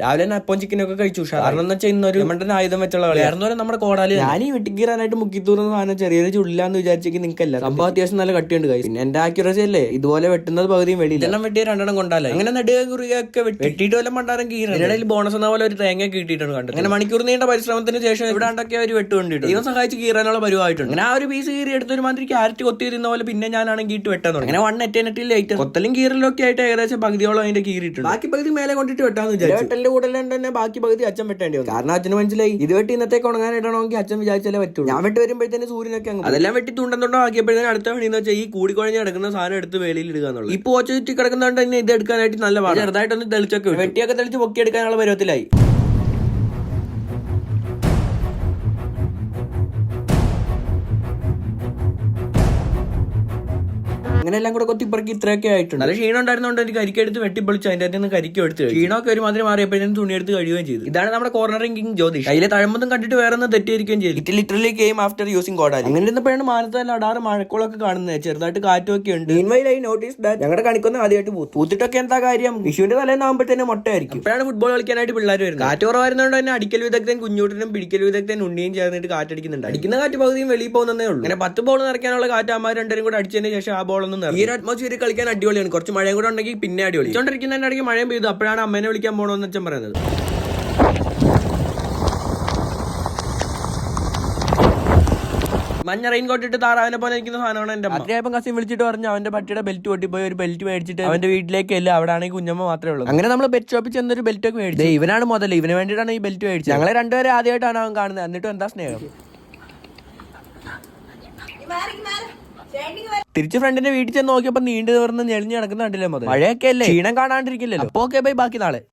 രാവിലെ തന്നെ അപ്പം ചിക്കനൊക്കെ കഴിച്ചു. കാരണം എന്ന് വെച്ചാൽ ഇന്നൊരു നമ്മുടെ ആയുധം വെച്ചുള്ള കളിയായിരുന്നു നമ്മുടെ കോടാലി. ഞാൻ ഈ വെട്ടിക്കീറാനായിട്ട് മുക്കിത്തൂർന്ന സാധനം ചെറിയൊരു ചുള്ളിലാന്ന് വിചാരിച്ചെങ്കിൽ നിൽക്കല്ല. സംഭവം അത്യാവശ്യം നല്ല കട്ടിയുണ്ട് കൈ. പിന്നെ എന്റെ ആക്യുറസി അല്ലേ ഇതുപോലെ വെട്ടുന്നത് പകുതിയും വെളിയിൽ എണ്ണം വെട്ടിയ രണ്ടെണ്ണം കൊണ്ടാലേ അങ്ങനെ നെടുക കുറിയൊക്കെ വെട്ടിയിട്ട് വല്ല മണ്ടാരം കീറും. ഇതിനിടയിൽ ബോണസ് എന്ന പോലെ ഒരു തേങ്ങ കിട്ടിയിട്ടുണ്ട് കണ്ടത്. അങ്ങനെ മണിക്കൂർ നീണ്ട പരിശ്രമത്തിന് ശേഷം ഇവിടാണ്ടൊക്കെ ഒരു വെട്ടുകൊണ്ടിട്ട് ദൈവം സഹായിച്ച് കീറാനുള്ള പരിവായിട്ടുണ്ട്. അങ്ങനെ ആ ഒരു പീസ് കീറി എടുത്തൊരു മാതിരി ക്യാരറ്റ് കൊത്തി തിന്ന പോലെ പിന്നെ ഞാനാണെങ്കിൽ ഇട്ട് വെട്ടാൻ തുടങ്ങി. അങ്ങനെ 1 ലേറ്റ് കൊത്തലും കീറലും ഒക്കെ ആയിട്ട് ഏകദേശം പകുതിയോളം അതിന്റെ കീറിയിട്ടുണ്ട്. ബാക്കി പകുതി മേലെ കൊണ്ടിട്ട് വെട്ടാന്ന് വിചാരിച്ചു. വെട്ടലിന്റെ കൂടെ തന്നെ ബാക്കി പകുതി അച്ഛൻ വെട്ടേണ്ടി വന്നു. കാരണം അച്ഛന് മനസ്സിലായി ഇത് വെട്ടി ഇന്നത്തേക്ക് ഉണങ്ങാനായിട്ടാണെങ്കിൽ അച്ഛൻ വിചാരിച്ചാലേ പറ്റുള്ളൂ. ഞാൻ വെട്ടി വരുമ്പോഴത്തേന് സൂര്യനൊക്കെ അങ്ങ് അതെല്ലാം വെട്ടി തുണ്ടോ ആക്കിയപ്പോഴത്തേന് അടുത്ത പണി എന്ന് വെച്ചാൽ ഈ കൂടിക്കൊഴിഞ്ഞ് കിടക്കുന്ന സാധനം എടുത്ത് വേലിയിൽ ഇടുക എന്നുള്ളത്. ഈ പോച്ച ചുറ്റി കിടക്കുന്നതുകൊണ്ട് തന്നെ ഇത് എടുക്കാനായിട്ട് നല്ല പാട്. ചെറുതായിട്ടൊന്ന് തെളിച്ചൊക്കെ വെട്ടിയൊക്കെ തെളിച്ച് പൊക്കിയെടുക്കാനുള്ള പരുവത്തിലായി. അങ്ങനെ എല്ലാം കൂടെ കൊത്തിപ്പറക്കി ഇത്രയൊക്കെ ആയിട്ടുണ്ട്. നല്ല ക്ഷീണം ഉണ്ടായിരുന്നോണ്ട് എനിക്ക് കരിക്കെടുത്ത് വെട്ടിപ്പൊളിച്ച് അതിന്റെ അകത്ത് നിന്ന് കരിക്കും എടുത്ത് ക്ഷീണമൊക്കെ ഒരു മാതിരി മാറിയപ്പോഴത്തേനും തുണി എടുത്ത് കഴിയുകയും ചെയ്തു. ഇതാണ് നമ്മുടെ കോർണറിംഗ് കിങ് ജ്യോതിഷ്. കയ്യിലെ തഴമ്പൊന്നും കണ്ടിട്ട് വേറെ ഒന്ന് തെറ്റിയിരിക്കുകയും ചെയ്തു. It literally came after using കോടാലി. അങ്ങനെ ഇരുന്നപ്പോഴാണ് മാനത്തല്ല അടാറ് മഴക്കോളൊക്കെ കാണുന്നത്. ചെറുതായിട്ട് കാറ്റൊക്കെ ഉണ്ട്. മീൻവൈൽ ഐ നോട്ടീസ് ദാറ്റ് ഞങ്ങളുടെ കണിക്കൊന്ന് ആദ്യമായിട്ട് പൂത്തിട്ടൊക്കെ എന്താ കാര്യം, വിഷുവിന്റെ തലേന്നാകുമ്പോഴത്തേനും മുട്ടയായിരിക്കും. അപ്പോഴാണ് ഫുട്ബോൾ കളിക്കാനായിട്ട് പിള്ളേർ വരുന്നത്. കാറ്റ് കുറവായിരുന്നതുകൊണ്ട് തന്നെ അടിക്കൽ വിദഗ്ധൻ കുഞ്ഞൂട്ടനും പിടിക്കൽ വിദഗ്ധൻ ഉണ്ണിയും ചേർന്നിട്ട് കാറ്റടിക്കുന്നുണ്ട്. അടിക്കുന്ന കാറ്റ് പകുതിയും വെളിയിൽ പോകുന്നതേ ഉള്ളൂ. അങ്ങനെ 10 ബോൾ നിറയ്ക്കാനുള്ള കാറ്റ് അമ്മ രണ്ടുപേരും കൂടെ അടിച്ചതിന് ശേഷം ആ ബോൾ ഒന്ന് ഈ ഒരു അറ്റ്മോസ്ഫിയർ കളിക്കാൻ അടിപൊളിയാണ്. കുറച്ച് മഴയും കൂടെ ഉണ്ടെങ്കിൽ പിന്നെ അടിപൊളി. കളിച്ചോണ്ടിരിക്കുന്നതിന്റെ ഇടയ്ക്ക് മഴയും പെയ്തു. അപ്പോഴാണ് അമ്മേനെ വിളിക്കാൻ പോകണമെന്ന് അച്ഛൻ പറയുന്നത്. മഞ്ഞ റെയിൻ കോട്ട് ഇട്ട് താറാവിനെ പോലെ ഇരിക്കുന്ന സാധനമാണ് എന്റെ അത്രയായപ്പം കസിൻ വിളിച്ചിട്ട് പറഞ്ഞു അവന്റെ പട്ടിയുടെ ബെൽറ്റ് പൊട്ടിപ്പോയി ഒരു ബെൽറ്റ് മേടിച്ചിട്ട് അവന്റെ വീട്ടിലേക്ക് അല്ല അവിടെ ആണെങ്കിൽ കുഞ്ഞമ്മ മാത്രമേ ഉള്ളൂ. അങ്ങനെ നമ്മൾ ബെറ്റ് ഷോപ്പിൽ ചെന്നൊരു ബെൽറ്റ് ഒക്കെ മേടിച്ചു. ഇവനാണ് മുതൽ ഇവന് വേണ്ടിയിട്ടാണ് ഈ ബെൽറ്റ് മേടിച്ചത്. ഞങ്ങളെ രണ്ടുപേരെ ആദ്യമായിട്ടാണ് അവൻ കാണുന്നത്. എന്നിട്ടും എന്താ സ്നേഹം. തിരിച്ച് ഫ്രണ്ടിന്റെ വീട്ടിൽ ചെന്ന് നോക്കിയപ്പോ നീണ്ടു നിവർന്ന് ഞെളിഞ്ഞ് നടക്കുന്ന കണ്ടില്ലേ മുതൽ. മഴയൊക്കെ അല്ലേ ക്ഷീണം കാണാണ്ടിരിക്കില്ലല്ലോ. അപ്പൊ ഓക്കെ ബൈ, ബാക്കി നാളെ.